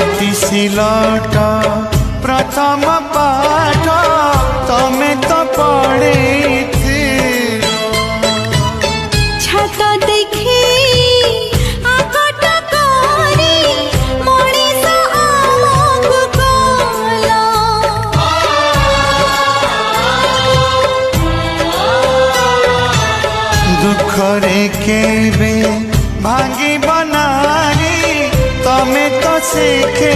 सिलट प्रथम पाठ तमे तो पढ़े छात देखी आकट करी मनीष आमक कला दुखरे केबे भांगी बनाई तमे तो शिखे